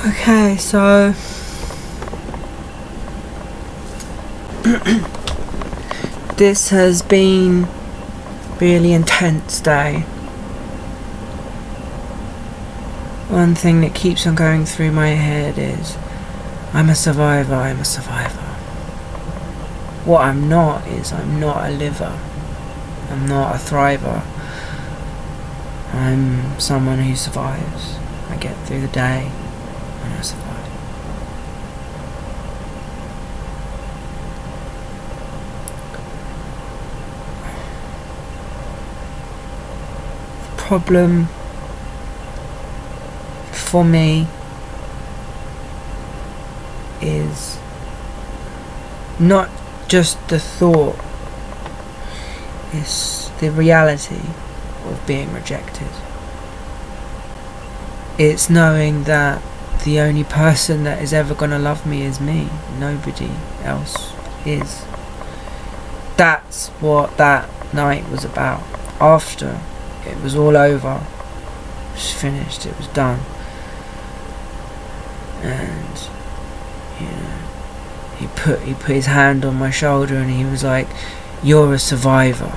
Okay, so this has been really intense day. One thing that keeps on going through my head is I'm a survivor, I'm a survivor. What I'm not is I'm not a liver. I'm not a thriver. I'm someone who survives. I get through the day and I survive. The problem for me is not just the thought, it's the reality of being rejected. It's knowing that the only person that is ever going to love me is me. Nobody else is. That's what that night was about. After it was all over, it was finished, it was done. And, you know, he put his hand on my shoulder and he was like, "You're a survivor."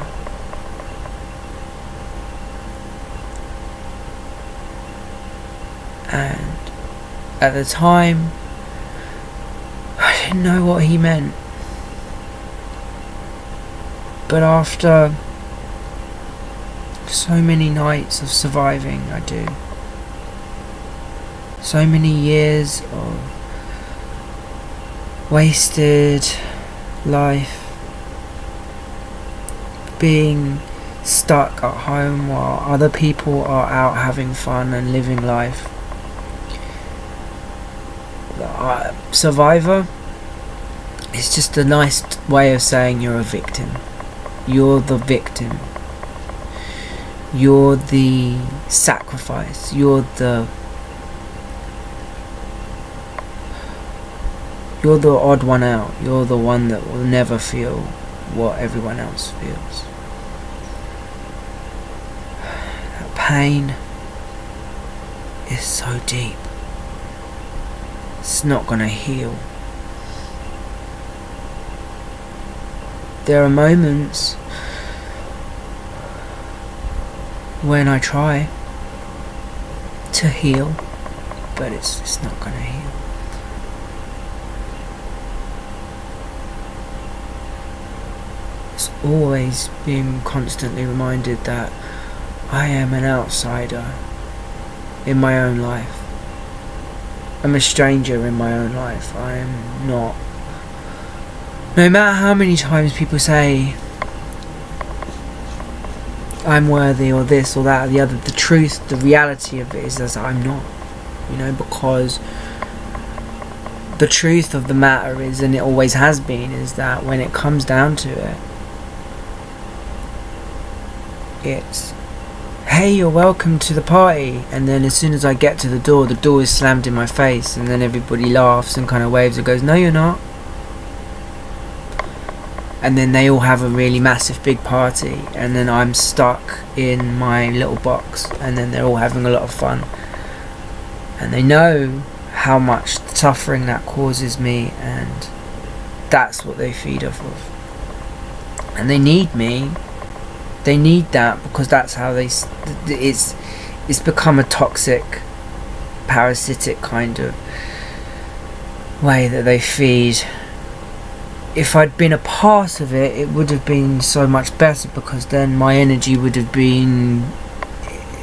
And at the time, I didn't know what he meant. But after so many nights of surviving, I do. So many years of wasted life, being stuck at home while other people are out having fun and living life. Survivor is just a nice way of saying you're a victim. You're the victim. You're the sacrifice. You're the odd one out. You're the one that will never feel what everyone else feels. That pain is so deep. It's not gonna heal. There are moments when I try to heal, but it's not gonna heal. It's always being constantly reminded that I am an outsider in my own life. I'm a stranger in my own life. I am not. No matter how many times people say I'm worthy or this or that or the other, the truth, the reality of it is that I'm not. You know, because the truth of the matter is, and it always has been, is that when it comes down to it, it's, "Hey, you're welcome to the party," and then as soon as I get to the door is slammed in my face, and then everybody laughs and kind of waves and goes, "No, you're not." And then they all have a really massive big party, and then I'm stuck in my little box, and then they're all having a lot of fun, and they know how much suffering that causes me, and that's what they feed off of. And they need me. They need that because that's how it's become a toxic, parasitic kind of way that they feed. If I'd been a part of it, it would have been so much better, because then my energy would have been,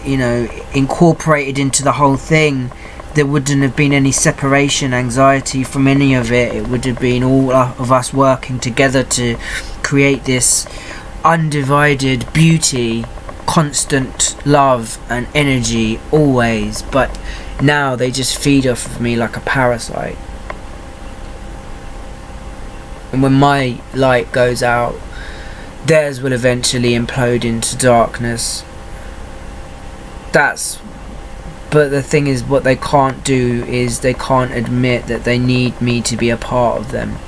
you know, incorporated into the whole thing. There wouldn't have been any separation anxiety from any of it. It would have been all of us working together to create this undivided beauty, constant love and energy always. But now they just feed off of me like a parasite. And when my light goes out, theirs will eventually implode into darkness. But the thing is, what they can't do is they can't admit that they need me to be a part of them.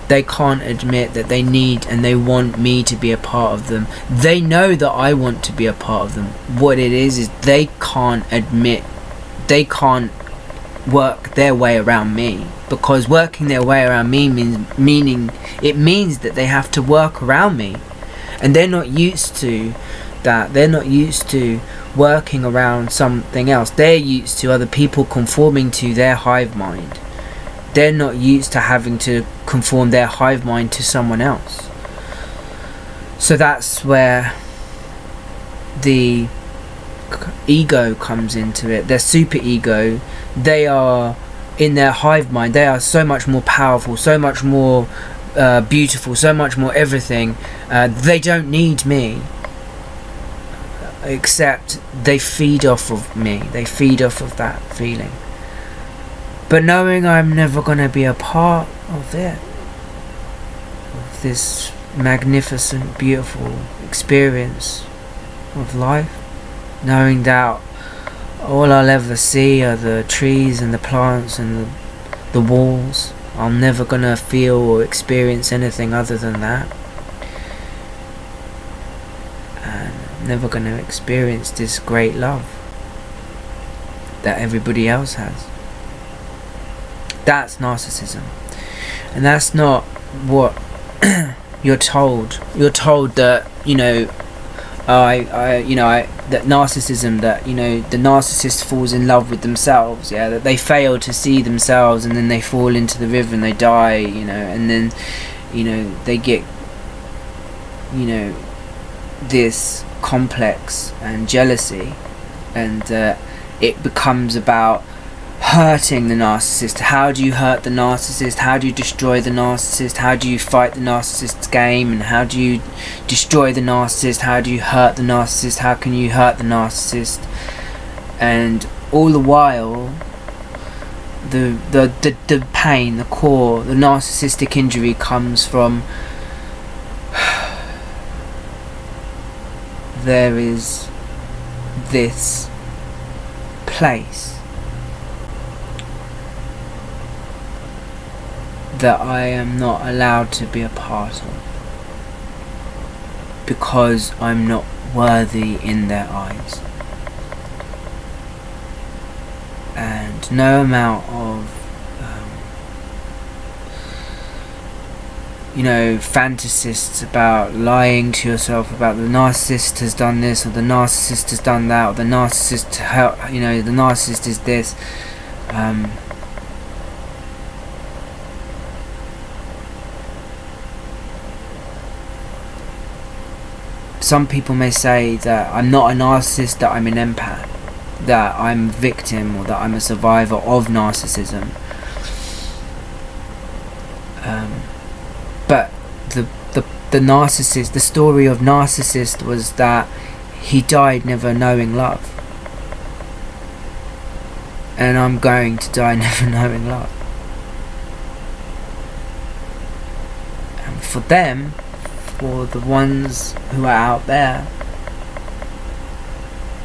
They can't admit that they need and they want me to be a part of them. They know that I want to be a part of them. What it is they can't admit, they can't work their way around me, because working their way around me means that they have to work around me, and they're not used to that. They're not used to working around something else. They're used to other people conforming to their hive mind. They're not used to having to conform their hive mind to someone else. So that's where the ego comes into it. Their super ego, they are in their hive mind, they are so much more powerful, so much more beautiful, so much more everything. They don't need me, except they feed off of me, they feed off of that feeling. But knowing I'm never going to be a part of it, of this magnificent, beautiful experience of life, knowing that all I'll ever see are the trees and the plants and the walls, I'm never going to feel or experience anything other than that, and I'm never going to experience this great love that everybody else has. That's narcissism, and that's not what you're told. You're told that, that narcissism, that, the narcissist falls in love with themselves, that they fail to see themselves, and then they fall into the river and they die, and then, they get, this complex and jealousy, and it becomes about hurting the narcissist. How do you hurt the narcissist? How do you destroy the narcissist? How do you fight the narcissist's game? And how do you destroy the narcissist? How do you hurt the narcissist? How can you hurt the narcissist? And all the while, the pain, the core, the narcissistic injury comes from there is this place that I am not allowed to be a part of, because I'm not worthy in their eyes. And no amount of fantasists about lying to yourself about the narcissist has done this, or the narcissist has done that, or the narcissist the narcissist is this, some people may say that I'm not a narcissist, that I'm an empath, that I'm a victim, or that I'm a survivor of narcissism. But the narcissist, the story of narcissist was that he died never knowing love. And I'm going to die never knowing love. And for them, for the ones who are out there,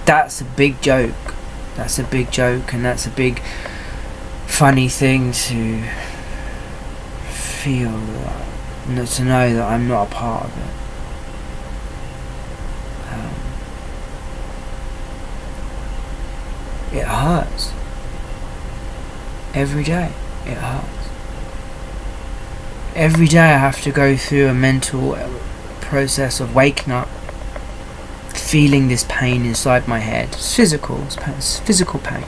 that's a big joke. That's a big joke, and that's a big funny thing to feel, to know that I'm not a part of it. It hurts. Every day it hurts. Every day I have to go through a mental process of waking up, feeling this pain inside my head. It's physical. It's physical pain.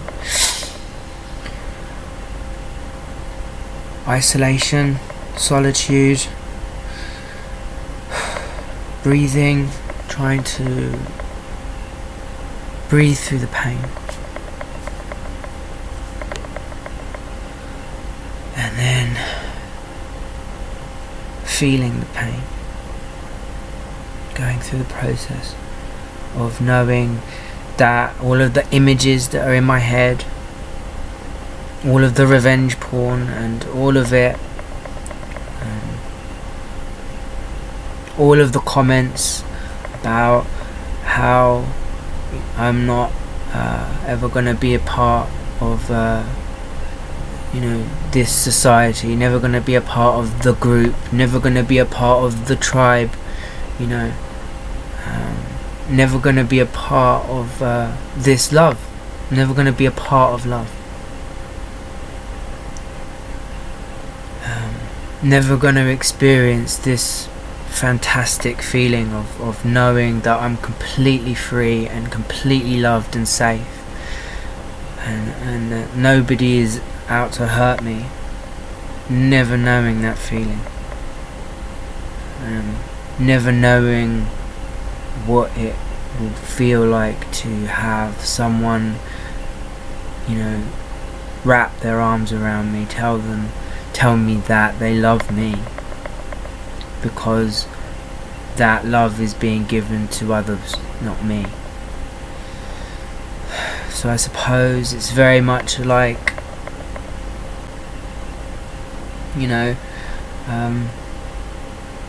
Isolation, solitude, breathing, trying to breathe through the pain. And then feeling the pain, going through the process of knowing that all of the images that are in my head, all of the revenge porn and all of it, all of the comments about how I'm not ever going to be a part of this society, never going to be a part of the group, never going to be a part of the tribe, never going to be a part of this love, never going to be a part of love, never going to experience this fantastic feeling of knowing that I'm completely free and completely loved and safe, and that nobody is out to hurt me. Never knowing that feeling, never knowing what it will feel like to have someone wrap their arms around me, tell me that they love me, because that love is being given to others, not me. So I suppose it's very much like,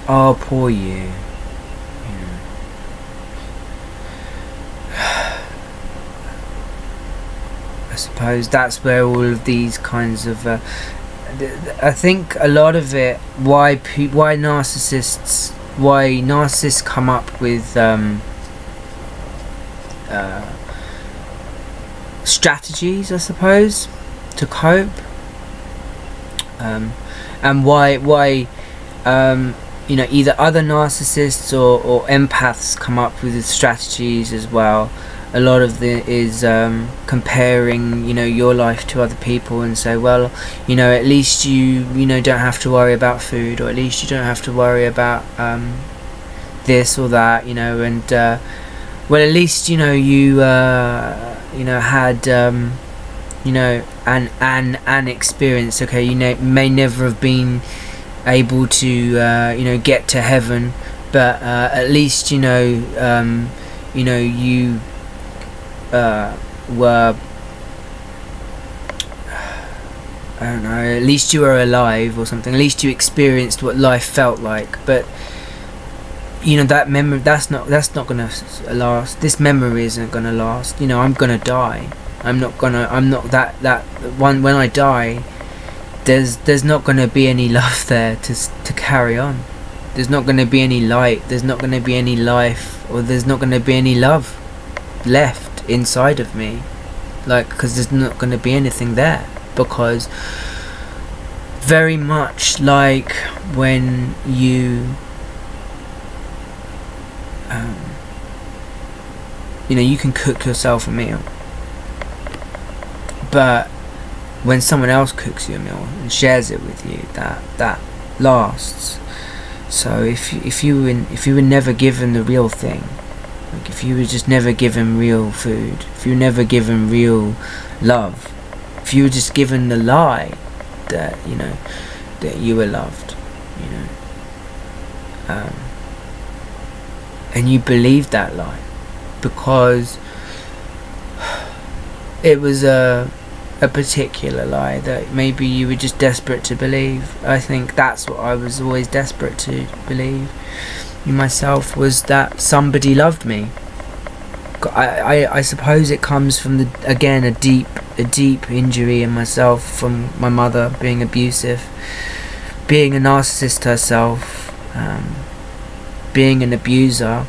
oh, poor you, I suppose that's where all of these kinds of I think a lot of it, why narcissists come up with strategies, I suppose, to cope, and why either other narcissists or empaths come up with strategies as well. A lot of it is comparing your life to other people and say, well, at least you don't have to worry about food, or at least you don't have to worry about this or that, and well, at least you had an experience. Okay, you may never have been able to get to heaven, but at least you were, I don't know, at least you were alive or something. At least you experienced what life felt like. But that memory, that's not gonna last. This memory isn't gonna last. I'm gonna die. I'm not that one. When I die, there's not gonna be any love there to carry on. There's not gonna be any light. There's not gonna be any life, or there's not gonna be any love left inside of me, because there's not going to be anything there. Because very much like when you you can cook yourself a meal, but when someone else cooks you a meal and shares it with you, that lasts. So if you were never given the real thing, like if you were just never given real food, if you were never given real love, if you were just given the lie that that you were loved, and you believed that lie because it was a particular lie that maybe you were just desperate to believe. I think that's what I was always desperate to believe in myself, was that somebody loved me. I suppose it comes from a deep injury in myself from my mother being abusive, being a narcissist herself, being an abuser.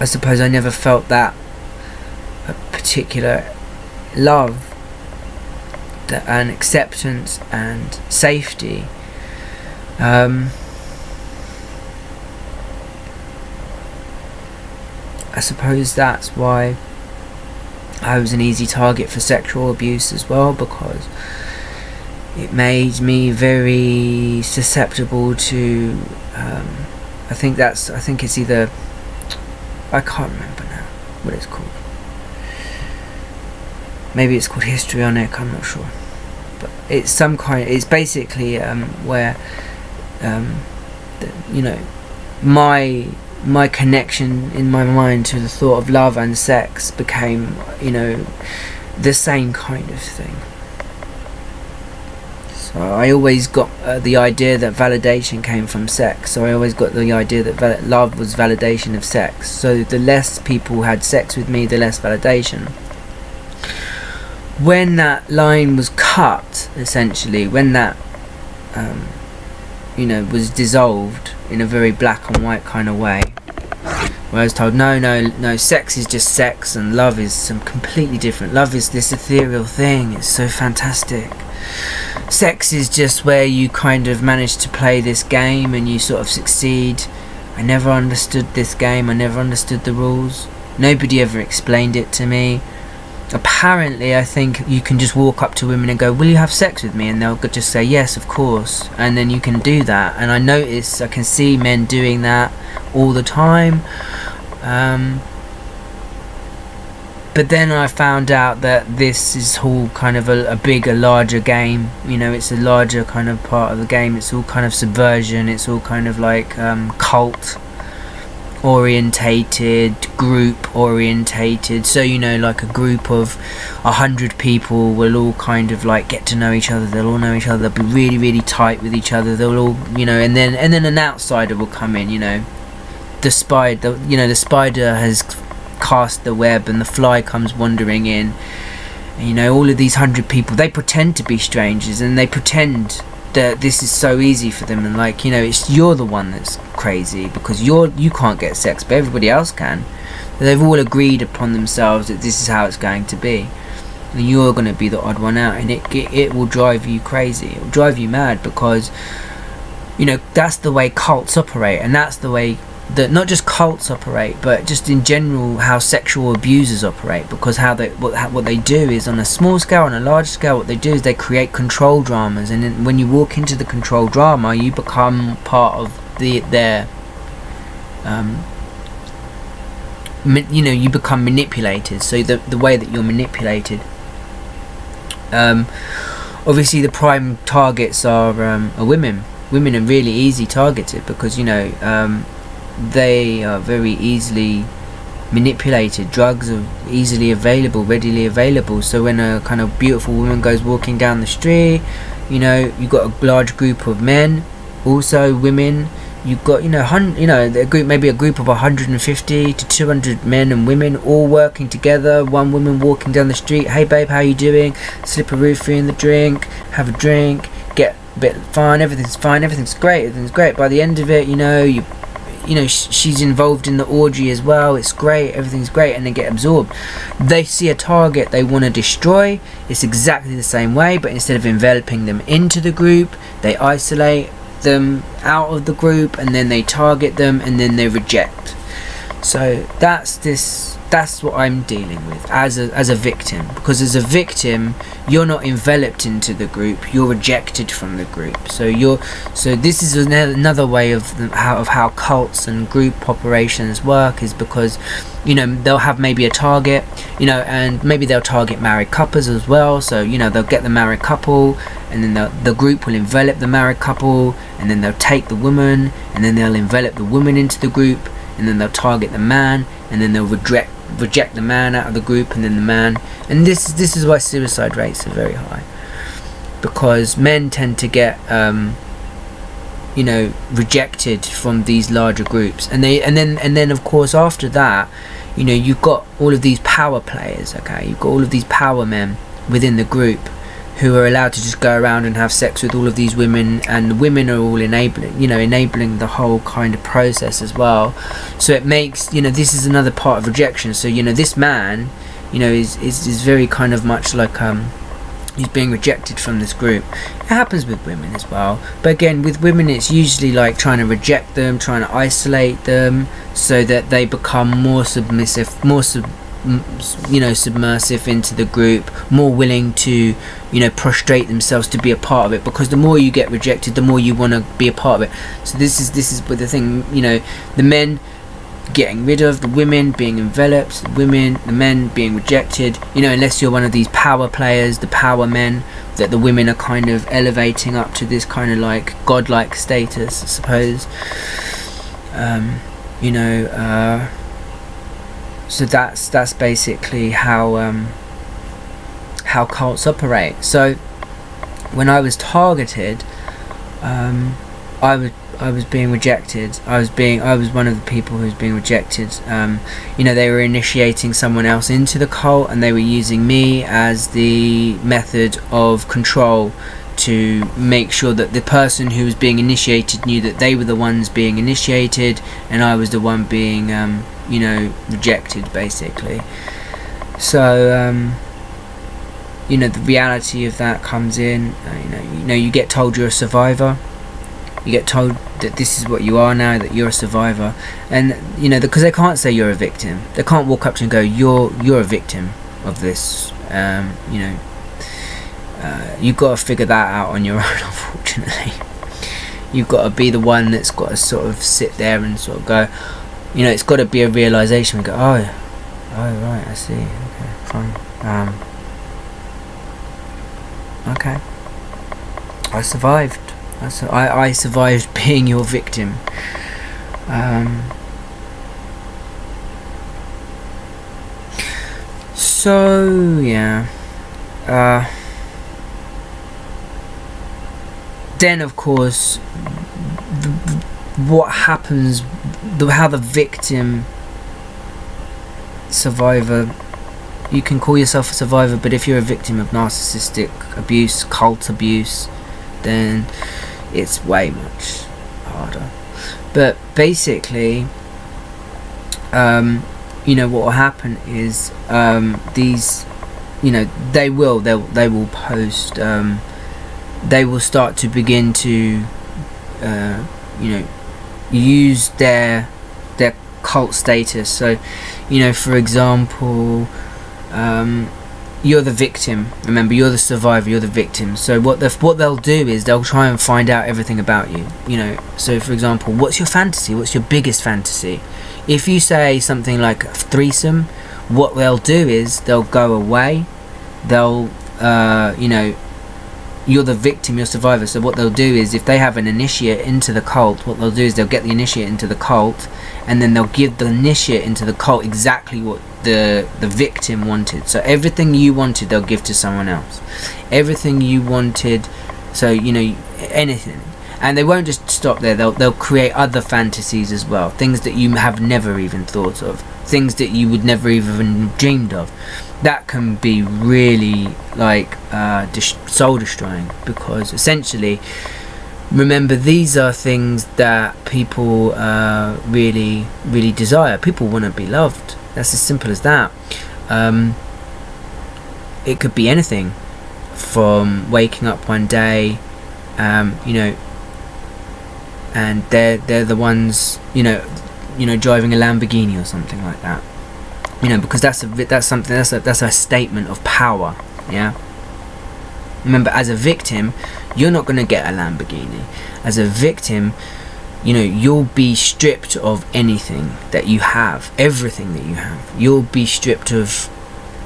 I suppose I never felt that particular love and acceptance and safety. I suppose that's why I was an easy target for sexual abuse as well, because it made me very susceptible to I think it's either, I can't remember now what it's called. Maybe it's called histrionic, I'm not sure. But it's some kind, it's basically where my connection in my mind to the thought of love and sex became the same kind of thing. So I always got the idea that validation came from sex. So I always got the idea that love was validation of sex. So the less people had sex with me, the less validation. When that line was cut, essentially, when that was dissolved in a very black and white kind of way, where I was told no, sex is just sex and love is some completely different. Love is this ethereal thing, it's so fantastic. Sex is just where you kind of manage to play this game and you sort of succeed. I never understood this game, I never understood the rules. Nobody ever explained it to me. Apparently, I think you can just walk up to women and go, will you have sex with me? And they'll just say, yes, of course. And then you can do that. And I can see men doing that all the time. But then I found out that this is all kind of a bigger, larger game. It's a larger kind of part of the game. It's all kind of subversion. It's all kind of like cult orientated, group orientated. So like a group of 100 people will all kind of like get to know each other. They'll all know each other. They'll be really, really tight with each other. They'll all and then an outsider will come in. The spider has cast the web and the fly comes wandering in. And, all of these 100 people, they pretend to be strangers and they pretend that this is so easy for them, and you're the one that's crazy because you can't get sex but everybody else can. They've all agreed upon themselves that this is how it's going to be, and you're going to be the odd one out, and it will drive you crazy. It will drive you mad because that's the way cults operate, and that's the way that not just cults operate, but just in general how sexual abusers operate. Because what they do is, on a small scale, on a large scale, what they do is they create control dramas, and then when you walk into the control drama, you become part of their you become manipulated. So the way that you're manipulated, obviously the prime targets are women. Women are really easy targeted because they are very easily manipulated. Drugs are easily available, readily available. So when a kind of beautiful woman goes walking down the street, you've got a large group of men, also women. You've got a group of 150 to 200 men and women all working together. One woman walking down the street, hey babe, how you doing? Slip a roofie in the drink, have a drink, get a bit fun, everything's fine, everything's great. By the end of it, she's involved in the orgy as well. It's great, everything's great, and they get absorbed. They see a target they want to destroy. It's exactly the same way, but instead of enveloping them into the group, they isolate them out of the group, and then they target them, and then they reject. So that's what I'm dealing with as a victim, because as a victim you're not enveloped into the group, you're rejected from the group. So this is another way of how cults and group operations work, is because they'll have maybe a target, and maybe they'll target married couples as well. So they'll get the married couple, and then the group will envelop the married couple, and then they'll take the woman, and then they'll envelop the woman into the group, and then they'll target the man, and then they'll reject the man out of the group, and then the man. And this is why suicide rates are very high, because men tend to get rejected from these larger groups, and then of course after that, you've got all of these power players. Okay, you've got all of these power men within the group who are allowed to just go around and have sex with all of these women, and the women are all enabling the whole kind of process as well. So it makes, this is another part of rejection. So this man is very kind of much like he's being rejected from this group. It happens with women as well, but again with women it's usually like trying to reject them, trying to isolate them so that they become more submissive, submersive into the group, more willing to prostrate themselves to be a part of it, because the more you get rejected, the more you want to be a part of it. So this is but the thing, the men getting rid of, the women being enveloped, the men being rejected, unless you're one of these power players, the power men that the women are kind of elevating up to this kind of like godlike status, I suppose. So that's basically how cults operate. So when I was targeted, I I was being rejected. I was one of the people who was being rejected. They were initiating someone else into the cult, and they were using me as the method of control to make sure that the person who was being initiated knew that they were the ones being initiated, and I was the one being rejected, basically. So the reality of that comes in. You get told you're a survivor. You get told that this is what you are now, that you're a survivor, and because they can't say you're a victim. They can't walk up to you and go, you're a victim of this. You've got to figure that out on your own, unfortunately. You've got to be the one that's got to sort of sit there and sort of go, it's got to be a realisation and go, oh right, I see, okay, fine. Okay, I survived. I survived being your victim. So yeah. Then of course, what happens? How the victim, survivor. You can call yourself a survivor, but if you're a victim of narcissistic abuse, cult abuse, then it's way much harder. But basically, what will happen is these, they will post. They will start to begin to, use their cult status. So, for example. You're the victim. Remember, you're the survivor. You're the victim. So what they'll do is they'll try and find out everything about you. So for example, what's your fantasy? What's your biggest fantasy? If you say something like a threesome, what they'll do is they'll go away. They'll, you're the victim. You're survivor. So what they'll do is, if they have an initiate into the cult, what they'll do is they'll get the initiate into the cult, and then they'll give the initiate into the cult exactly what the victim wanted. So everything you wanted, they'll give to someone else. Everything you wanted, so anything. And they won't just stop there. They'll create other fantasies as well, things that you have never even thought of, things that you would never even dreamed of. That can be really soul destroying, because essentially, remember, these are things that people really, really desire. People want to be loved. That's as simple as that. It could be anything from waking up one day, and they're the ones, driving a Lamborghini or something like that. Because that's a statement of power. Yeah. Remember, as a victim, you're not going to get a Lamborghini. As a victim, you'll be stripped of anything that you have, everything that you have. You'll be stripped of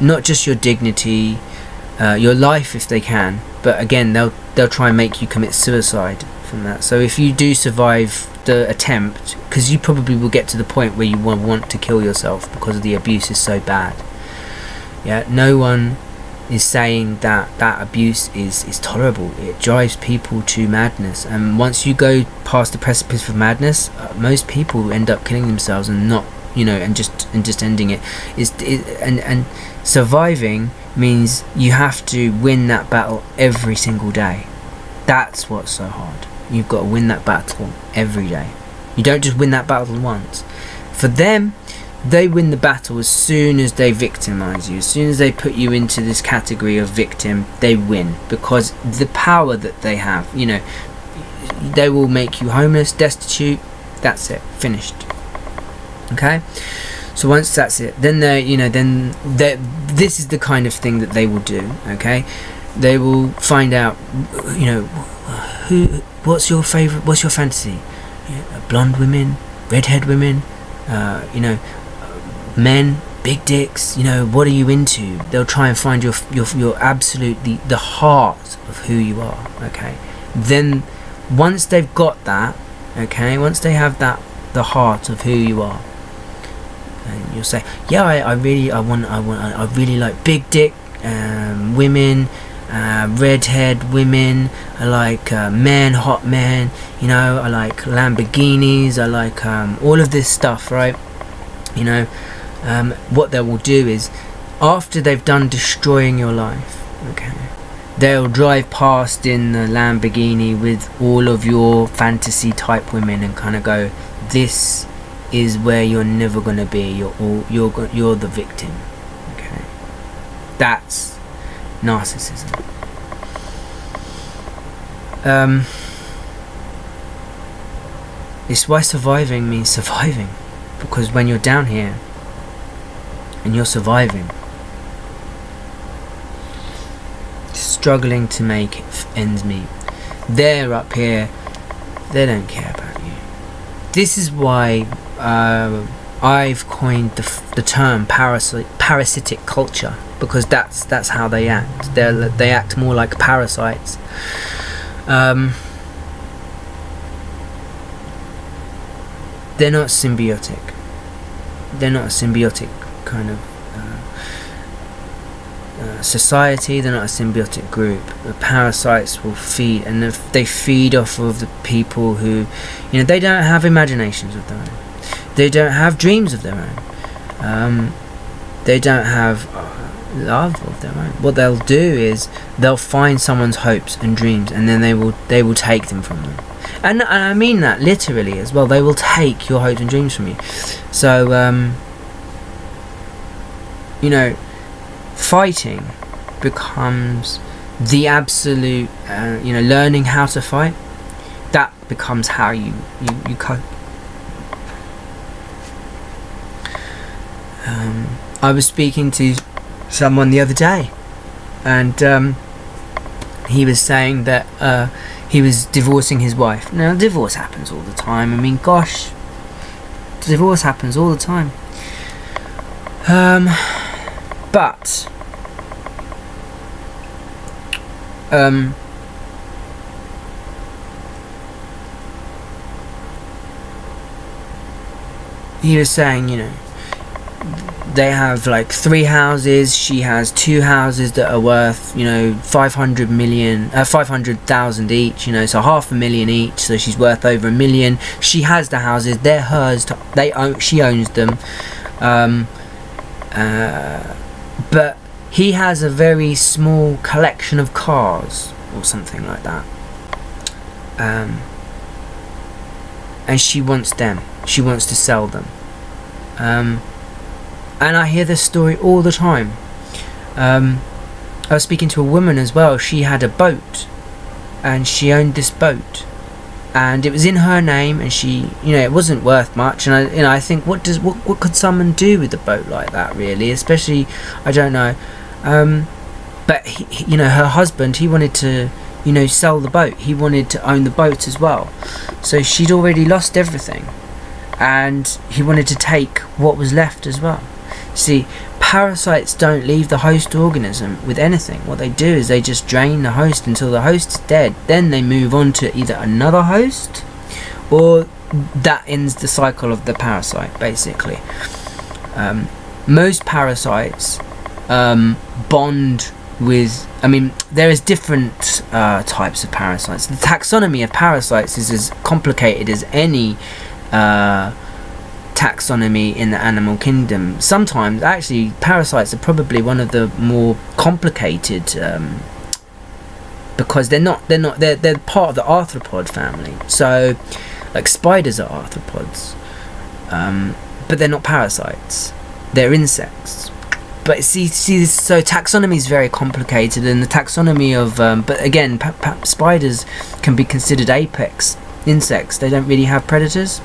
not just your dignity, your life if they can, but again, they'll try and make you commit suicide from that. So if you do survive the attempt, because you probably will get to the point where you want to kill yourself because the abuse is so bad. Yeah, no one is saying that abuse is tolerable. It drives people to madness, and once you go past the precipice of madness, most people end up killing themselves and not, and just ending it. And surviving means you have to win that battle every single day. That's what's so hard. You've got to win that battle every day. You don't just win that battle once. For them, they win the battle as soon as they victimize you. As soon as they put you into this category of victim, they win, because the power that they have, they will make you homeless, destitute. That's it, finished. Okay, so once that's it, then this is the kind of thing that they will do. Okay, they will find out, what's your favorite, what's your fantasy? Blonde women, redhead women, men, big dicks, what are you into? They'll try and find your absolutely the heart of who you are. Okay, then once they've got that, once they have that, the heart of who you are, and you'll say, yeah, I really like big dick women, redhead women. I like men, hot men. You know, I like Lamborghinis. I like all of this stuff, right? You know, what they will do is, after they've done destroying your life, okay, they'll drive past in the Lamborghini with all of your fantasy type women and kind of go, this is where you're never gonna be. You're the victim. Okay, that's narcissism. It's why surviving means surviving, because when you're down here and you're surviving, struggling to make ends meet, they're up here, they don't care about you. This is why I've coined the term parasitic culture, because that's how they act. They act more like parasites. They're not symbiotic. They're not a symbiotic kind of society. They're not a symbiotic group. The parasites will feed, and if they feed off of the people who, you know, they don't have imaginations of their own. They don't have dreams of their own. They don't have love of their own. What they'll do is they'll find someone's hopes and dreams, and then they will take them from them. And I mean that literally as well. They will take your hopes and dreams from you. So you know, fighting becomes the absolute, you know, learning how to fight. That becomes how you cope. I was speaking to someone the other day, and he was saying that he was divorcing his wife. Now, divorce happens all the time. I mean, gosh, divorce happens all the time. But he was saying, you know, they have like 3 houses. She has 2 houses that are worth, you know, 500,000 each. You know, so $500,000 each. So she's worth over $1 million. She has the houses. They're hers. She owns them. But he has a very small collection of cars or something like that. And she wants them. She wants to sell them. And I hear this story all the time. I was speaking to a woman as well. She had a boat, and she owned this boat, and it was in her name, and she, you know, it wasn't worth much. And I think, what could someone do with a boat like that, really? Especially, I don't know. But he, you know, her husband, he wanted to, you know, sell the boat. He wanted to own the boat as well. So she'd already lost everything, and he wanted to take what was left as well. See, parasites don't leave the host organism with anything. What they do is they just drain the host until the host is dead. Then they move on to either another host, or that ends the cycle of the parasite, basically. Most parasites bond with, I mean, there is different types of parasites. The taxonomy of parasites is as complicated as any taxonomy in the animal kingdom. Sometimes, actually, parasites are probably one of the more complicated, because they're part of the arthropod family. So, like, spiders are arthropods, but they're not parasites. They're insects. But see, so taxonomy is very complicated, and the taxonomy of, but again, spiders can be considered apex insects. They don't really have predators.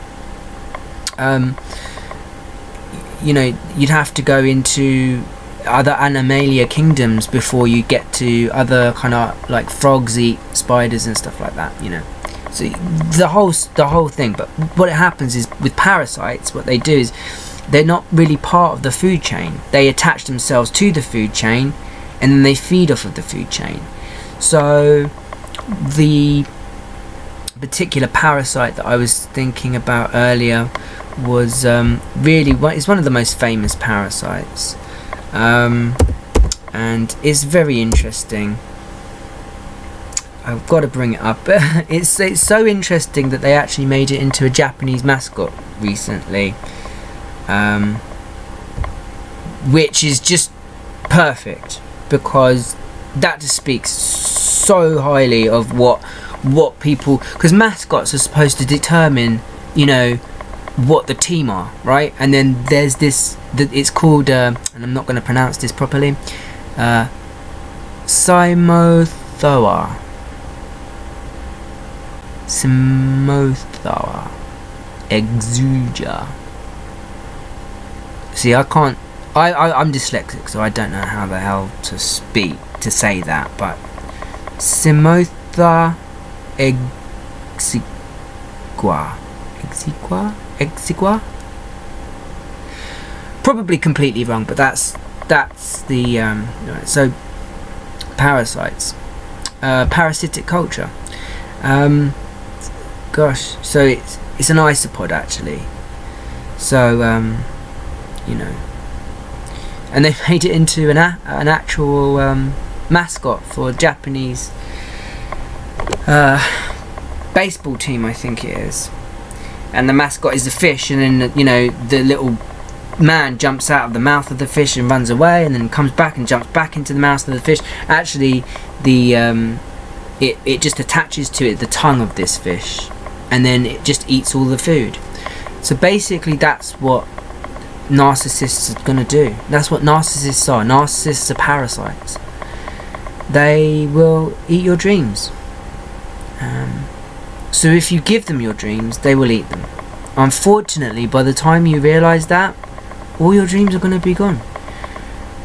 You know, you'd have to go into other animalia kingdoms before you get to other kind of, like, frogs eat spiders and stuff like that, you know. So the whole thing. But what happens is, with parasites, what they do is they're not really part of the food chain. They attach themselves to the food chain, and then they feed off of the food chain. So the particular parasite that I was thinking about earlier was really it's one of the most famous parasites, and it's very interesting. I've got to bring it up. It's so interesting that they actually made it into a Japanese mascot recently, which is just perfect, because that just speaks so highly of what people, because mascots are supposed to determine, you know, what the team are, right? And then there's this it's called and I'm not going to pronounce this properly, Simothoa Exuja. See, I'm dyslexic, so I don't know how the hell to say that, but Simotha exigua. Probably completely wrong, but that's the so parasites, parasitic culture. Gosh, so it's an isopod actually. So you know, and they made it into an actual mascot for a Japanese baseball team, I think it is. And the mascot is the fish, and then, you know, the little man jumps out of the mouth of the fish and runs away, and then comes back and jumps back into the mouth of the fish. Actually, the it just attaches to it the tongue of this fish, and then it just eats all the food. So basically, that's what narcissists are gonna do. That's what narcissists are. Narcissists are parasites. They will eat your dreams. So if you give them your dreams, they will eat them. Unfortunately, by the time you realise that, all your dreams are going to be gone.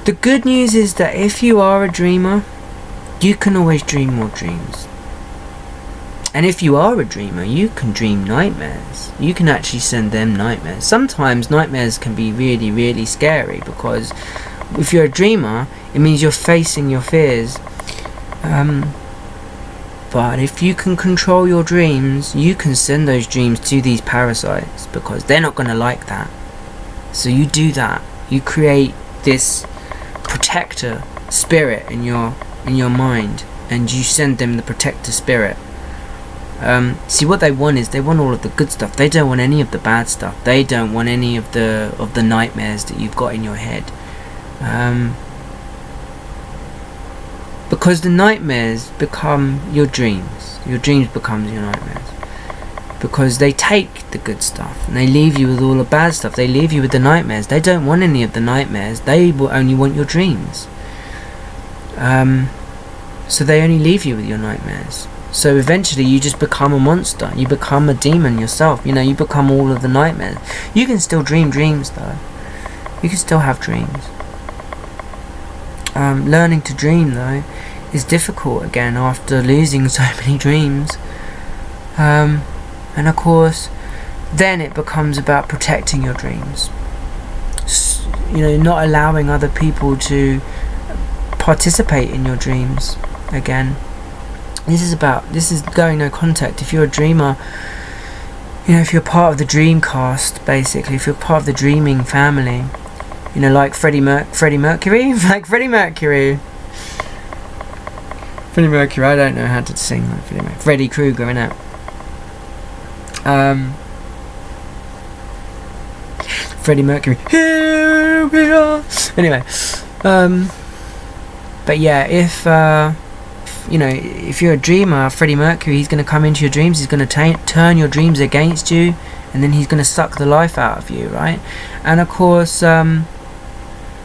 The good news is that if you are a dreamer, you can always dream more dreams. And if you are a dreamer, you can dream nightmares. You can actually send them nightmares. Sometimes nightmares can be really, really scary, because if you're a dreamer, it means you're facing your fears. But if you can control your dreams, you can send those dreams to these parasites, because they're not going to like that. So you do that. You create this protector spirit in your mind, and you send them the protector spirit. See, what they want is, they want all of the good stuff. They don't want any of the bad stuff. They don't want any of the nightmares that you've got in your head. Because the nightmares become your dreams. Your dreams become your nightmares. Because they take the good stuff and they leave you with all the bad stuff. They leave you with the nightmares. They don't want any of the nightmares. They will only want your dreams. So they only leave you with your nightmares. So eventually you just become a monster. You become a demon yourself. You know, you become all of the nightmares. You can still dream dreams though. You can still have dreams. Learning to dream though is difficult again after losing so many dreams, and of course then it becomes about protecting your dreams, you know, not allowing other people to participate in your dreams. Again, this is going no contact. If you're a dreamer, you know, if you're part of the dream cast, basically, if you're part of the dreaming family, you know, like Freddie Mercury, like Freddie Mercury. I don't know how to sing like Freddie Mercury. Freddy Krueger, innit? Freddie Mercury. Here we are. Anyway, but yeah, if you know, if you're a dreamer, Freddie Mercury, he's going to come into your dreams. He's going to turn your dreams against you, and then he's going to suck the life out of you, right? And of course,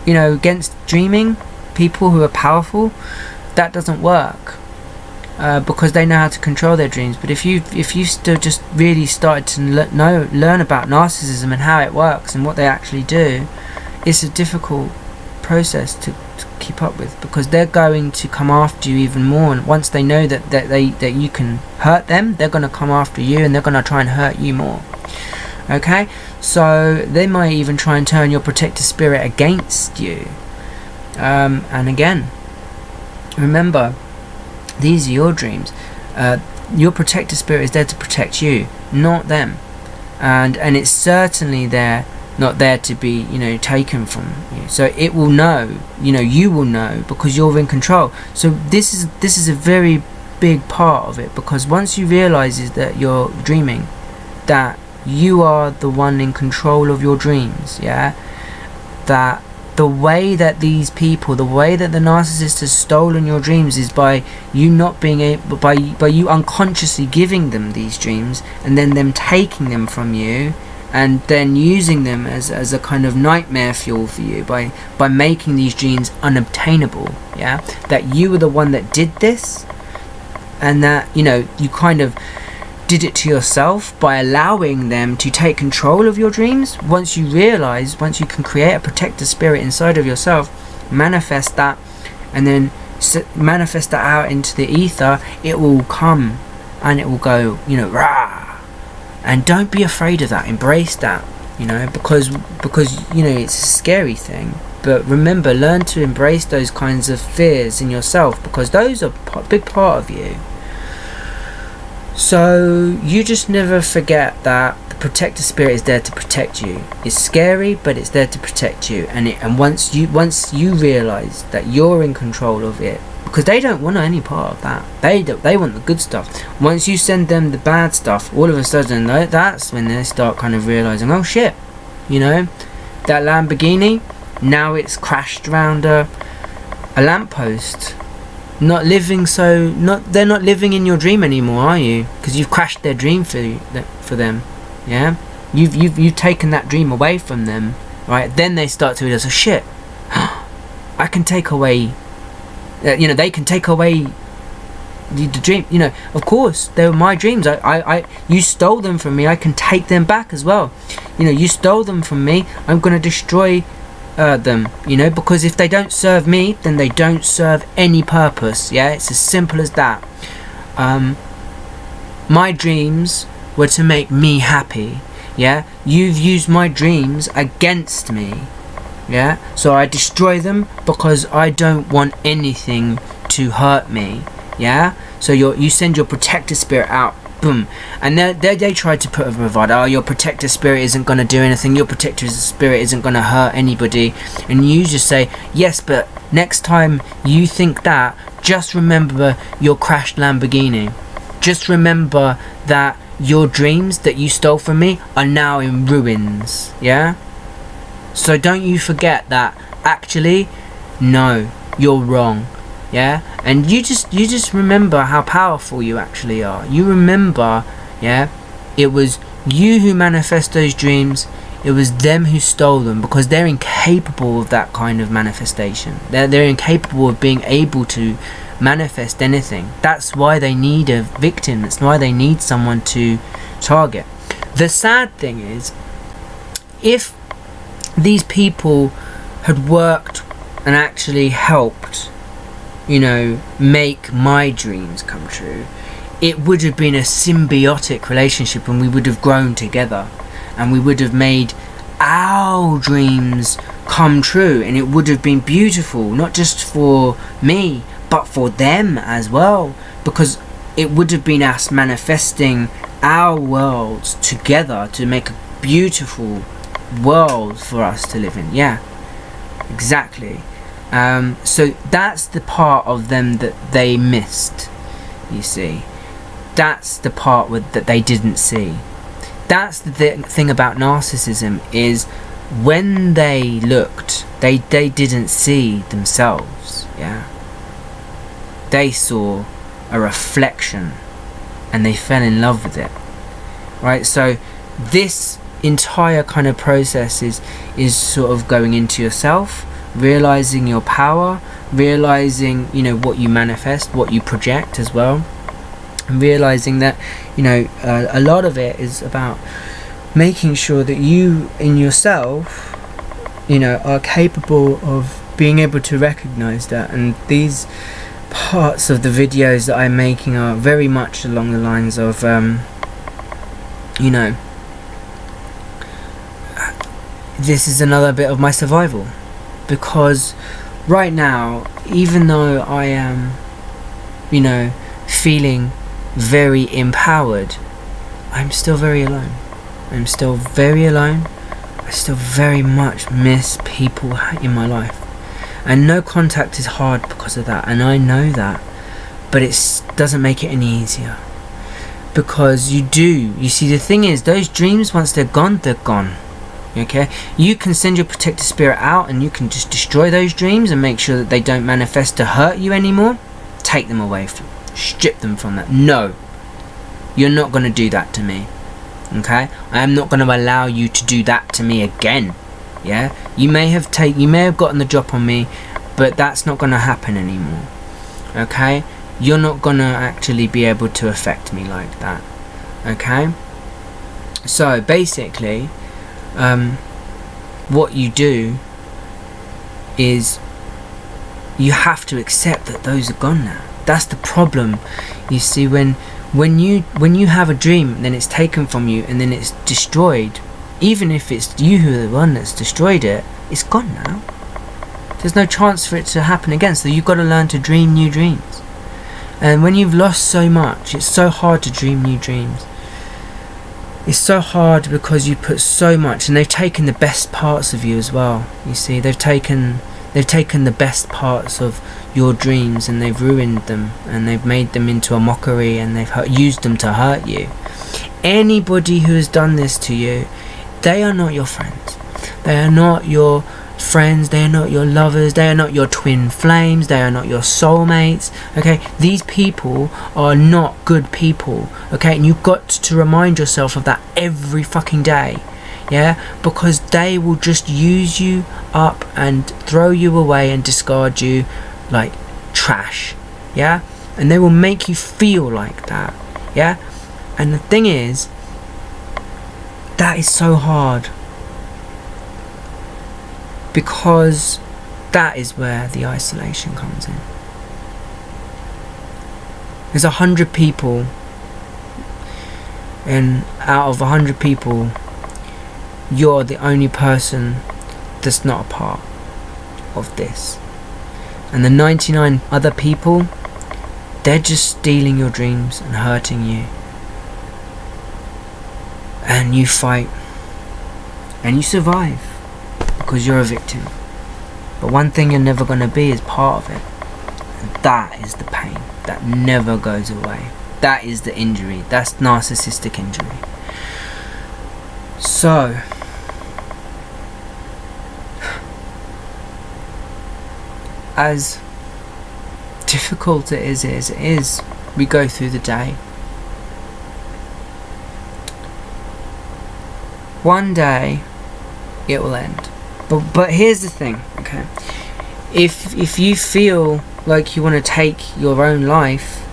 you know, against dreaming, people who are powerful, that doesn't work, because they know how to control their dreams. But if you still just really started to learn about narcissism and how it works and what they actually do, it's a difficult process to keep up with, because they're going to come after you even more. And once they know that you can hurt them, they're going to come after you, and they're going to try and hurt you more. Okay, so they might even try and turn your protector spirit against you. And again, remember, these are your dreams. Your protector spirit is there to protect you, not them. And it's certainly not there to be, you know, taken from you. So it will know, you know, you will know, because you're in control. So this is a very big part of it, because once you realize is that you're dreaming, that you are the one in control of your dreams, yeah, that the way that these people, the way that the narcissist has stolen your dreams is by you not being able, by you unconsciously giving them these dreams and then them taking them from you and then using them as a kind of nightmare fuel for you by making these dreams unobtainable, yeah, that you were the one that did this, and that, you know, you kind of did it to yourself by allowing them to take control of your dreams. Once you realize, once you can create a protector spirit inside of yourself, manifest that, and then manifest that out into the ether, it will come and it will go, you know, rah. And don't be afraid of that, embrace that, you know, because you know, it's a scary thing. But remember, learn to embrace those kinds of fears in yourself, because those are a big part of you. So you just never forget that the protector spirit is there to protect you. It's scary, but it's there to protect you. And once you realize that you're in control of it, because they don't want any part of that. They want the good stuff. Once you send them the bad stuff, all of a sudden that's when they start kind of realizing, oh shit, you know, that Lamborghini, now it's crashed around a lamppost. They're not living in your dream anymore, are you? Because you've crashed their dream for them, yeah. You've taken that dream away from them, right? Then they start to realize, oh shit, I can take away. You know, they can take away the dream. You know, of course, they were my dreams. You stole them from me. I can take them back as well. You know, you stole them from me. I'm going to destroy them. You know, because if they don't serve me, then they don't serve any purpose. Yeah, it's as simple as that. My dreams were to make me happy. Yeah, you've used my dreams against me. Yeah, so I destroy them because I don't want anything to hurt me. Yeah, so you send your protector spirit out, boom, and they try to put a bravado. Oh, your protector spirit isn't going to do anything. Your protector spirit isn't going to hurt anybody. And you just say, yes, but next time you think that, just remember your crashed Lamborghini. Just remember that your dreams that you stole from me are now in ruins. Yeah. So don't you forget that actually, no, you're wrong, yeah? And you just remember how powerful you actually are. You remember, yeah, it was you who manifest those dreams. It was them who stole them, because they're incapable of that kind of manifestation. They're incapable of being able to manifest anything. That's why they need a victim. That's why they need someone to target. The sad thing is, if these people had worked and actually helped, you know, make my dreams come true, it would have been a symbiotic relationship, and we would have grown together, and we would have made our dreams come true, and it would have been beautiful, not just for me but for them as well, because it would have been us manifesting our worlds together to make a beautiful world for us to live in. Yeah, exactly. So that's the part of them that they missed, you see. That's the part that they didn't see. That's the thing about narcissism, is when they looked, they didn't see themselves. Yeah, they saw a reflection and they fell in love with it, right? So this entire kind of process is sort of going into yourself, realizing your power, realizing, you know, what you manifest, what you project as well, and realizing that, you know, a lot of it is about making sure that you in yourself, you know, are capable of being able to recognize that. And these parts of the videos that I'm making are very much along the lines of, you know, this is another bit of my survival, because right now, even though I am, you know, feeling very empowered, I'm still very alone. I'm still very alone. I still very much miss people in my life, and no contact is hard because of that, and I know that. but it doesn't make it any easier. Because you see, the thing is, those dreams, once they're gone, okay? You can send your protective spirit out and you can just destroy those dreams and make sure that they don't manifest to hurt you anymore. Take them away, strip them from that. No, you're not going to do that to me, okay? I am not going to allow you to do that to me again. Yeah, you may have gotten the drop on me, but that's not going to happen anymore, okay? You're not going to actually be able to affect me like that, okay? So basically, what you do is you have to accept that those are gone now. That's the problem. You see, when you have a dream, then it's taken from you and then it's destroyed. Even if it's you who are the one that's destroyed it, it's gone now. There's no chance for it to happen again. So you've got to learn to dream new dreams. And when you've lost so much, it's so hard to dream new dreams. It's so hard because you put so much, and they've taken the best parts of you as well. You see, they've taken the best parts of your dreams and they've ruined them and they've made them into a mockery and they've used them to hurt you. Anybody who has done this to you, they are not your friends. They are not your friends, they are not your lovers, they are not your twin flames, they are not your soulmates, okay? These people are not good people, okay? And you've got to remind yourself of that every fucking day, yeah? Because they will just use you up and throw you away and discard you like trash, yeah? And they will make you feel like that, yeah? And the thing is, that is so hard, because that is where the isolation comes in. There's 100 people, and out of 100 people, you're the only person that's not a part of this. And the 99 other people, they're just stealing your dreams and hurting you. And you fight, and you survive, because you're a victim. But one thing you're never going to be is part of it. And that is the pain that never goes away. That is the injury. That's narcissistic injury. So, as difficult it is, we go through the day. One day it will end. But here's the thing, okay? If you feel like you want to take your own life,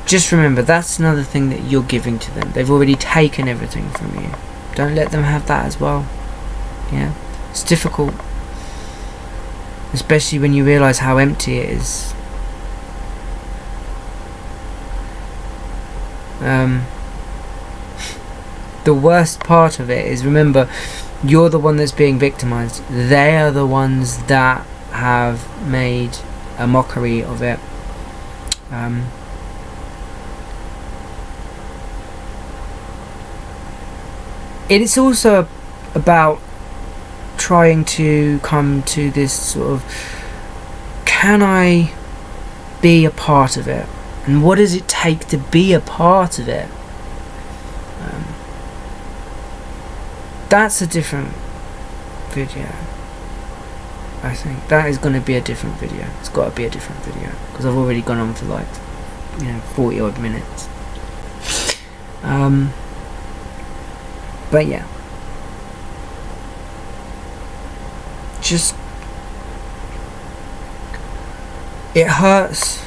just remember that's another thing that you're giving to them. They've already taken everything from you. Don't let them have that as well. Yeah, it's difficult, especially when you realise how empty it is. The worst part of it is, remember, you're the one that's being victimized. They are the ones that have made a mockery of it. It is also about trying to come to this sort of, can I be a part of it? And what does it take to be a part of it? That's a different video. I think that is going to be a different video. It's got to be a different video, because I've already gone on for like 40 odd minutes. But yeah, just, it hurts.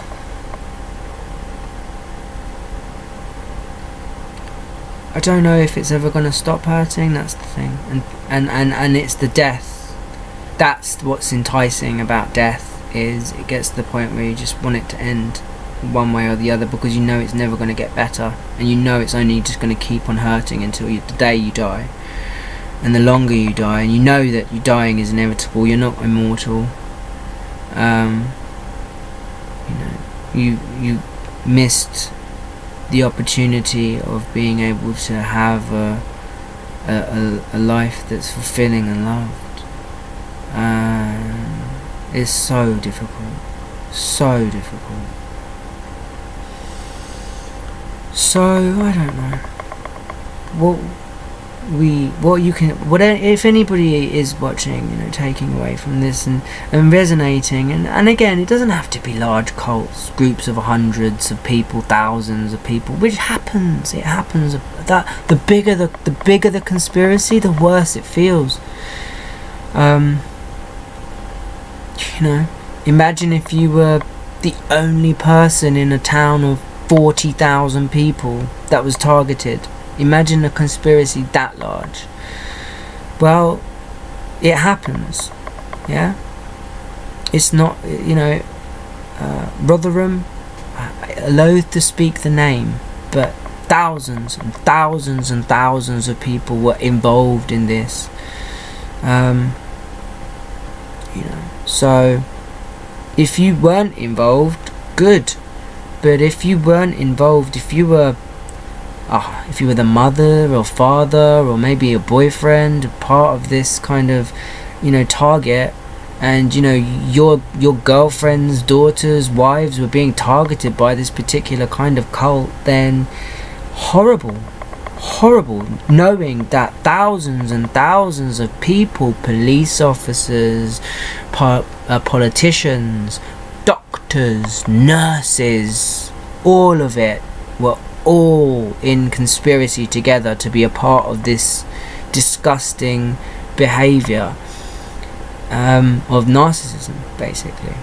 I don't know if it's ever going to stop hurting. That's the thing. And it's the death. That's what's enticing about death, is it gets to the point where you just want it to end one way or the other, because you know it's never going to get better, and you know it's only just going to keep on hurting until the day you die. And the longer you die, and you know that your dying is inevitable, you're not immortal. You missed the opportunity of being able to have a life that's fulfilling and loved. It's so difficult, so difficult. So I don't know what if anybody is watching, taking away from this and resonating, and again, it doesn't have to be large cults, groups of hundreds of people, thousands of people, which happens. It happens. That the bigger the conspiracy, the worse it feels. Imagine if you were the only person in a town of 40,000 people that was targeted. Imagine a conspiracy that large. Well, it happens. Yeah, it's not, Rotherham, I loathe to speak the name, but thousands and thousands and thousands of people were involved in this. So if you weren't involved, good. But if you weren't involved, if you were the mother or father or maybe a boyfriend, part of this kind of, target, and your girlfriend's daughters, wives were being targeted by this particular kind of cult, then horrible, knowing that thousands and thousands of people, police officers, politicians, doctors, nurses, all of it were all in conspiracy together to be a part of this disgusting behavior of narcissism, basically.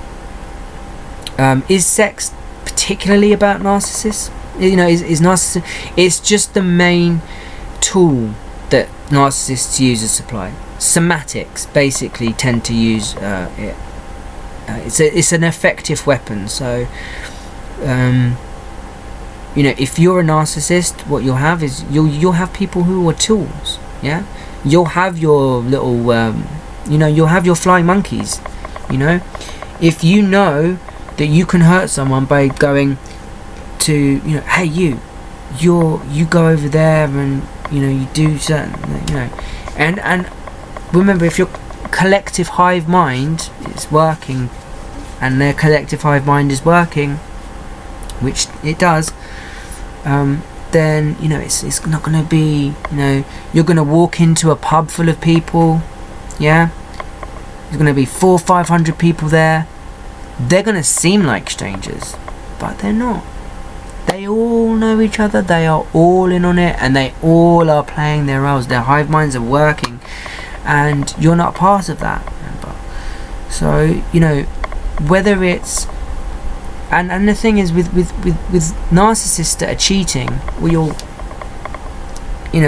Is sex particularly about narcissists? Is narcissism? It's just the main tool that narcissists use as supply. Somatics basically tend to use it. It's an effective weapon. So if you're a narcissist, what you'll have is you'll have people who are tools. Yeah, you'll have your little you'll have your flying monkeys. If you know that you can hurt someone by going to hey, you go over there and you do certain and remember, if your collective hive mind is working and their collective hive mind is working, which it does, then it's not going to be, you're going to walk into a pub full of people, yeah, there's going to be 400 or 500 people there. They're going to seem like strangers, but they're not. They all know each other, they are all in on it, and they all are playing their roles. Their hive minds are working, and you're not part of that, remember. So whether it's and the thing is with narcissists that are cheating, a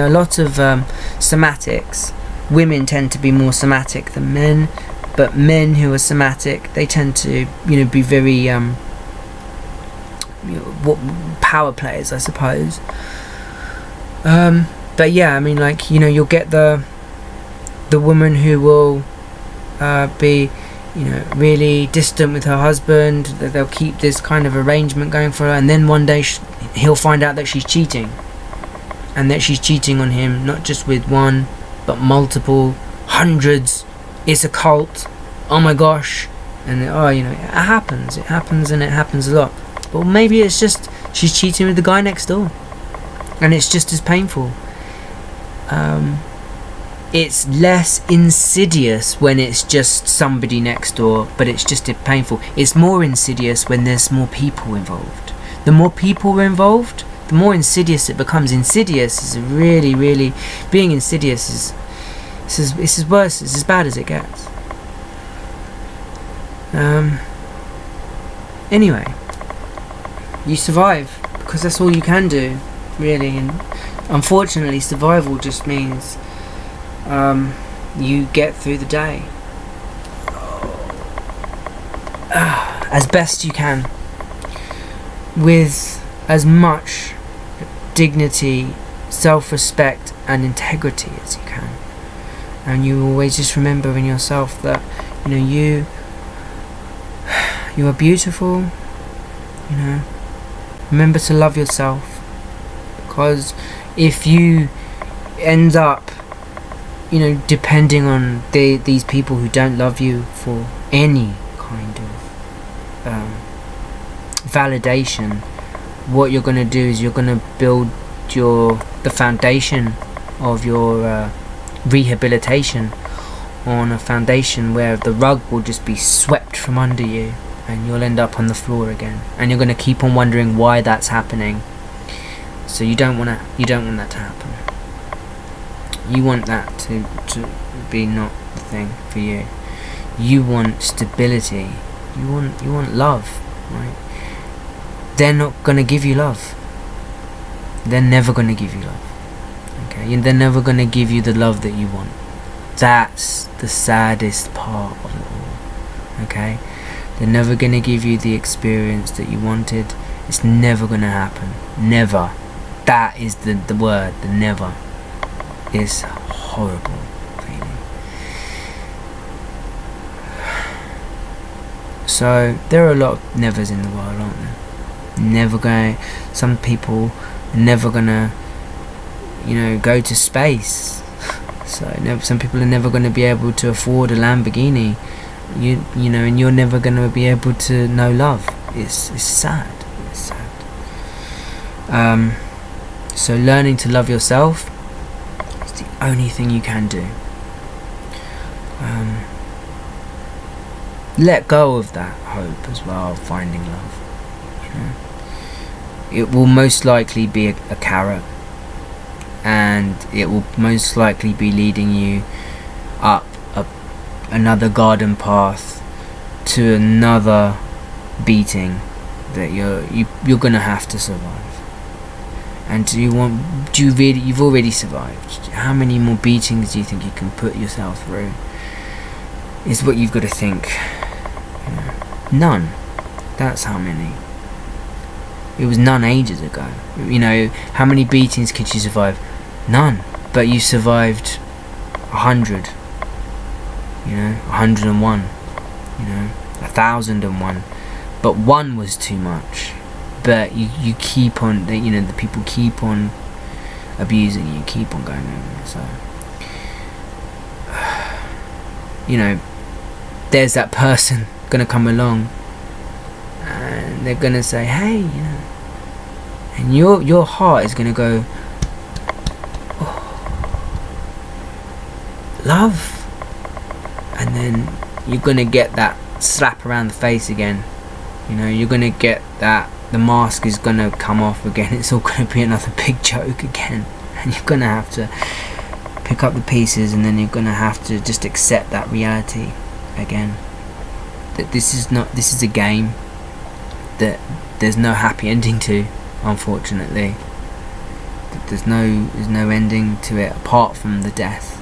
lot of somatics, women tend to be more somatic than men, but men who are somatic, they tend to be very power players, I suppose. But yeah, you'll get the woman who will be really distant with her husband, that they'll keep this kind of arrangement going for her, and then one day he'll find out that she's cheating, and that she's cheating on him, not just with one but multiple, hundreds. It's a cult, oh my gosh. And it happens and it happens a lot. But maybe it's just she's cheating with the guy next door, and it's just as painful. It's less insidious when it's just somebody next door, but it's just painful. It's more insidious when there's more people involved. The more people are involved, the more insidious it becomes. Insidious is really, really, being insidious is as worse, it's as bad as it gets. Anyway, you survive because that's all you can do, really. And unfortunately, survival just means you get through the day as best you can, with as much dignity, self-respect and integrity as you can. And you always just remember in yourself that you are beautiful. Remember to love yourself, because if you end up depending on these people who don't love you for any kind of validation, what you're going to do is you're going to build the foundation of your rehabilitation on a foundation where the rug will just be swept from under you, and you'll end up on the floor again, and you're going to keep on wondering why that's happening. So you don't want that to happen. You want that to be not the thing for you. You want stability. You want love, right? They're not going to give you love. They're never going to give you love. Okay? And they're never going to give you the love that you want. That's the saddest part of it all. Okay? They're never going to give you the experience that you wanted. It's never going to happen. Never. That is the word, the never. It's horrible feeling. So there are a lot of nevers in the world, aren't there? Some people are never gonna, go to space. So some people are never gonna be able to afford a Lamborghini. And you're never gonna be able to know love. It's sad. It's sad. So learning to love yourself is the only thing you can do. Let go of that hope as well of finding love. It will most likely be a carrot, and it will most likely be leading you up another garden path to another beating that you're gonna have to survive. And you've already survived. How many more beatings do you think you can put yourself through? Is what you've got to think. None. That's how many. It was none ages ago. How many beatings could you survive? None. But you survived 100. 101. 1,001. But one was too much. But you keep on, the people keep on abusing you, keep on going over. So, there's that person gonna come along, and they're gonna say, hey, and your heart is gonna go, oh, love, and then you're gonna get that slap around the face again. You're gonna get that. The mask is gonna come off again. It's all gonna be another big joke again, and you're gonna have to pick up the pieces, and then you're gonna have to just accept that reality again. That this is a game that there's no happy ending to, unfortunately. That there's no ending to it apart from the death.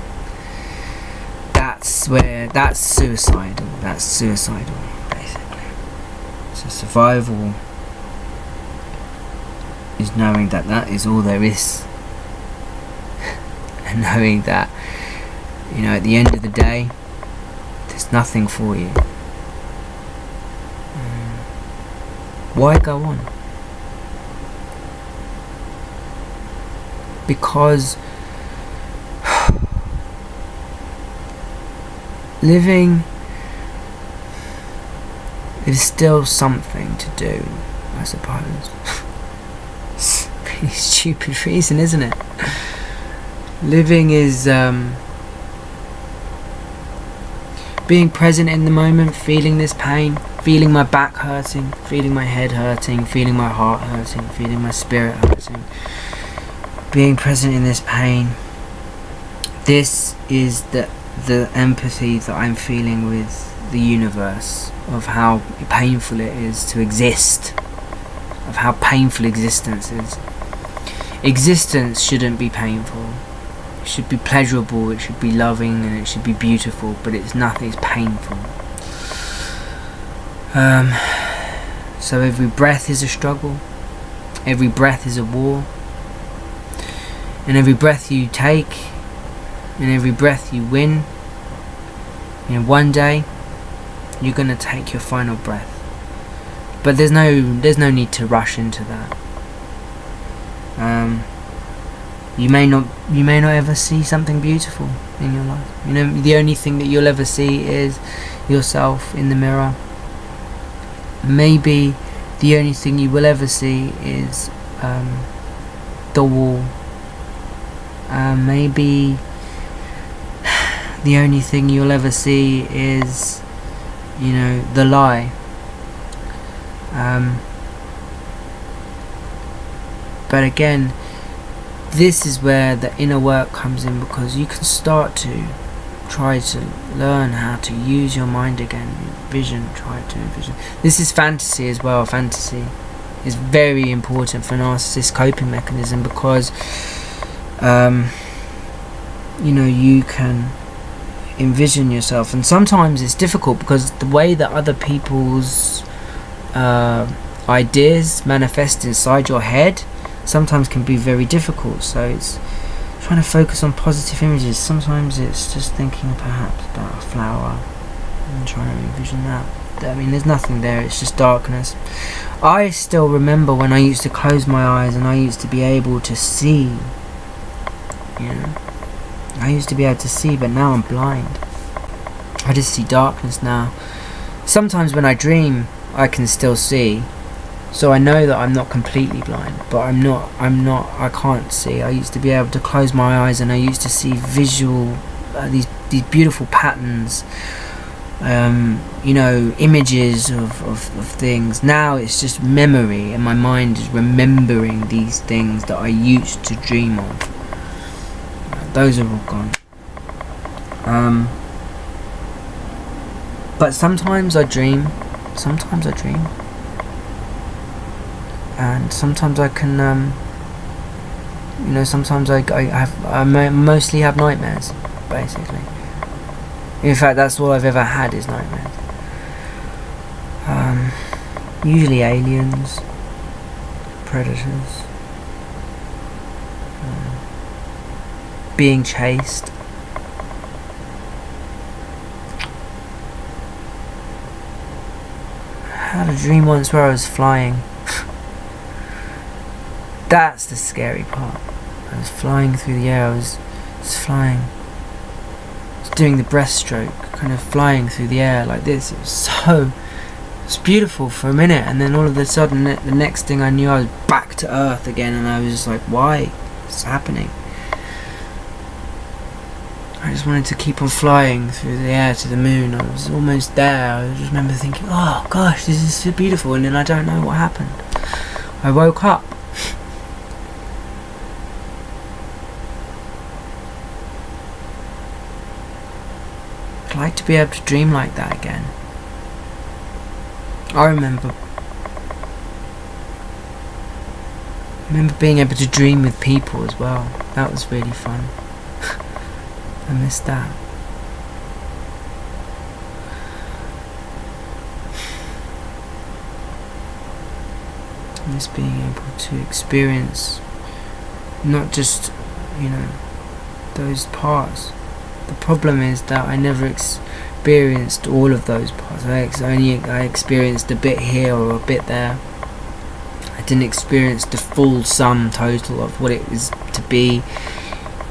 That's suicidal. That's suicidal, basically. So survival is knowing that is all there is, and knowing that at the end of the day there's nothing for you. Why go on? Because living is still something to do, I suppose. It's a pretty stupid reason, isn't it? Living is being present in the moment, feeling this pain, feeling my back hurting, feeling my head hurting, feeling my heart hurting, feeling my spirit hurting. Being present in this pain. This is the empathy that I'm feeling with the universe, of how painful it is to exist, of how painful existence is. Existence shouldn't be painful. It should be pleasurable, it should be loving, and it should be beautiful, but it's nothing, it's painful. So every breath is a struggle, every breath is a war, and every breath you take, and every breath you win, one day you're gonna take your final breath. But there's no need to rush into that. You may not ever see something beautiful in your life. The only thing that you'll ever see is yourself in the mirror. Maybe the only thing you will ever see is the wall. Maybe the only thing you'll ever see is, you know, the lie. But again, this is where the inner work comes in, because you can start to try to learn how to use your mind again. Try to envision. This is fantasy as well. Fantasy is very important for narcissist coping mechanism, because you know, you can envision yourself, and sometimes it's difficult because the way that other people's ideas manifest inside your head sometimes can be very difficult. So it's trying to focus on positive images. Sometimes it's just thinking perhaps about a flower and trying to envision that. I mean, there's nothing there, it's just darkness. I still remember when I used to close my eyes and I used to be able to see, you know. I used to be able to see, but now I'm blind. I just see darkness now. Sometimes when I dream, I can still see, so I know that I'm not completely blind, but I can't see. I used to be able to close my eyes and I used to see visual, these beautiful patterns, you know, images of things. Now it's just memory, and my mind is remembering these things that I used to dream of. Those are all gone. But sometimes I dream, and sometimes I can, you know, sometimes I mostly have nightmares, basically. In fact, that's all I've ever had is nightmares. Usually aliens, predators, being chased. I had a dream once where I was flying. That's the scary part. I was flying through the air. I was flying. I was doing the breaststroke, kind of flying through the air like this. It was beautiful for a minute, and then all of a sudden, the next thing I knew, I was back to Earth again, and I was just like, why? What's happening? I just wanted to keep on flying through the air to the moon. I was almost there. I just remember thinking, oh gosh, this is so beautiful, and then I don't know what happened. I woke up. I'd like to be able to dream like that again. I remember being able to dream with people as well. That was really fun. I missed that. I miss being able to experience not just, you know, those parts. The problem is that I never experienced all of those parts. I experienced a bit here or a bit there. I didn't experience the full sum total of what it is to be,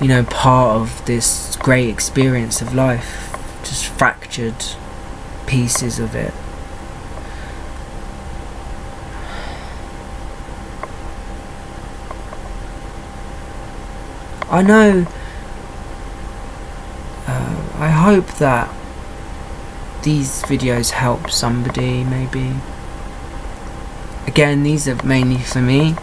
you know, part of this great experience of life. Just fractured pieces of it. I know, I hope that these videos help somebody, maybe. Again, these are mainly for me.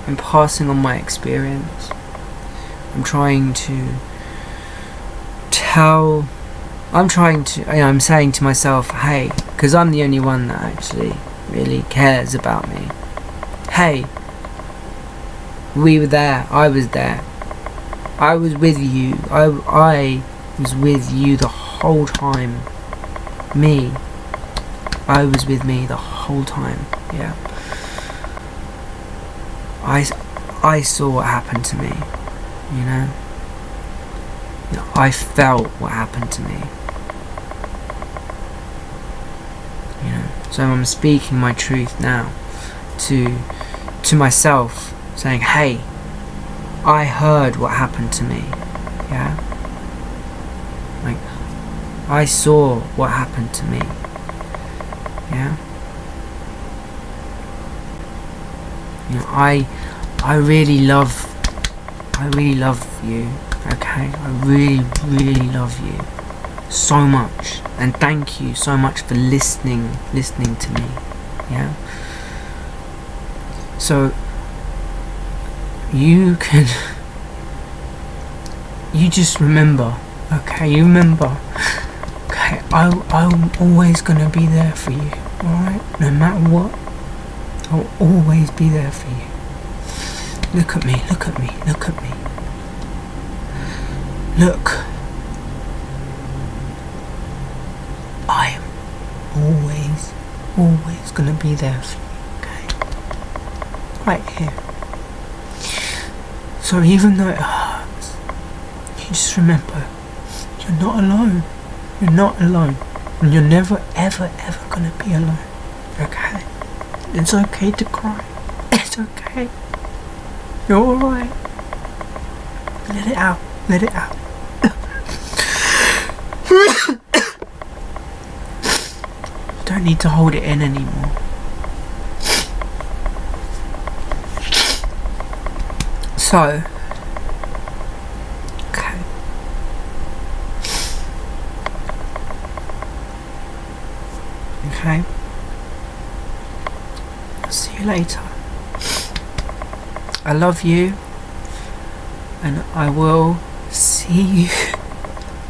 I'm passing on my experience. I'm trying to I'm saying to myself, hey, because I'm the only one that actually really cares about me. Hey, we were there. I was there. I was with you. I was with you the whole time. I was with me the whole time. Yeah. I saw what happened to me, you know. I felt what happened to me, you know. So I'm speaking my truth now to myself, saying, hey, I heard what happened to me. Yeah. Like, I saw what happened to me. Yeah. You know, I really love you. Okay, I really love you so much, and thank you so much for listening to me. Yeah. So you just remember, okay? You remember, okay? I'm always gonna be there for you. All right, no matter what, I'll always be there for you. Look at me. Look at me. Look at me. Look. I am always gonna be there for you, okay? Right here. So even though it hurts, you just remember, you're not alone. You're not alone. And you're never, ever gonna be alone, okay? It's okay to cry. It's okay. You're alright. Let it out. Let it out. Don't need to hold it in anymore. So, okay. Okay. I'll see you later. I love you, and I will see you.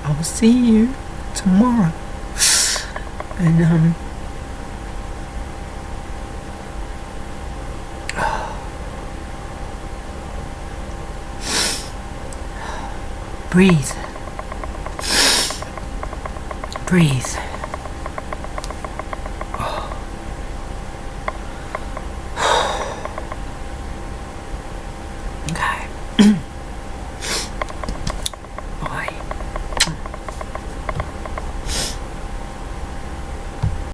I will see you tomorrow. And breathe. Breathe.